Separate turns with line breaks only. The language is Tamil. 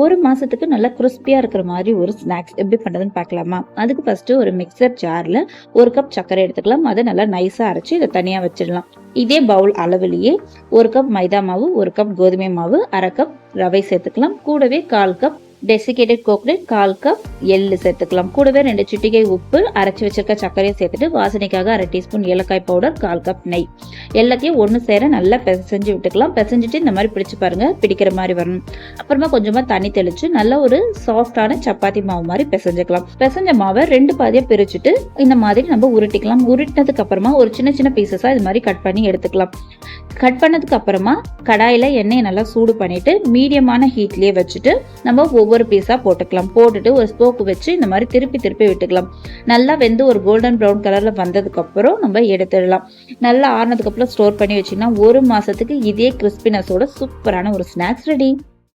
ஒரு மாசத்துக்கு நல்லா கிறிஸ்பியா இருக்கிற மாதிரி ஒரு ஸ்நாக்ஸ் எப்படி பண்றதுன்னு பார்க்கலாமா? அதுக்கு ஃபர்ஸ்ட் ஒரு மிக்சர் ஜார்ல 1 கப் சர்க்கரை எடுத்துக்கலாம். அதை நல்லா நைஸா அரைச்சு இதை தனியா வச்சிடலாம். இதே பவுல் அளவிலேயே 1 கப் மைதா மாவு, 1 கப் கோதுமை மாவு, 1/2 கப் ரவை சேர்த்துக்கலாம். கூடவே 1/4 கப் டெசிகேட்டட் கோகனட், 1/4 கப் எள்ளு சேர்த்துக்கலாம். கூடவே 2 சிட்டிகை உப்பு, அரைச்சி வச்சிருக்க சர்க்கரையை சேர்த்துட்டு வாசனைக்காக 1/2 டீஸ்பூன் ஏலக்காய் பவுடர், 1/4 கப் நெய் எல்லாத்தையும் ஒன்று சேர நல்லா பிசைஞ்சு விட்டுக்கலாம். பிசைஞ்சிட்டு இந்த மாதிரி பிடிச்சு பாருங்க, பிடிக்கிற மாதிரி வரணும். அப்புறமா கொஞ்சமா தண்ணி தெளிச்சு நல்ல ஒரு சாஃப்டான சப்பாத்தி மாவு மாதிரி பிசைஞ்சுக்கலாம். பிசைஞ்ச மாவை 2 பாதியா பிரிச்சுட்டு இந்த மாதிரி நம்ம உருட்டிக்கலாம். உருட்டினதுக்கு அப்புறமா ஒரு சின்ன சின்ன பீசஸா இது மாதிரி கட் பண்ணி எடுத்துக்கலாம். கட் பண்ணதுக்கு அப்புறமா கடாயில எண்ணெயை நல்லா சூடு பண்ணிட்டு மீடியமான ஹீட்லயே வச்சுட்டு நம்ம ஒவ்வொரு பீஸா போட்டுக்கலாம். போட்டுட்டு ஒரு ஸ்போக்கு வச்சு இந்த மாதிரி திருப்பி திருப்பி விட்டுக்கலாம். நல்லா வெந்து ஒரு கோல்டன் ப்ரௌன் கலர்ல வந்ததுக்கு அப்புறம் நம்ம எடுத்துடலாம். நல்லா ஆறுனதுக்கு அப்புறம் ஸ்டோர் பண்ணி வச்சீங்கன்னா 1 மாசத்துக்கு இதே கிறிஸ்பினஸோட சூப்பரான ஒரு ஸ்நாக்ஸ் ரெடி.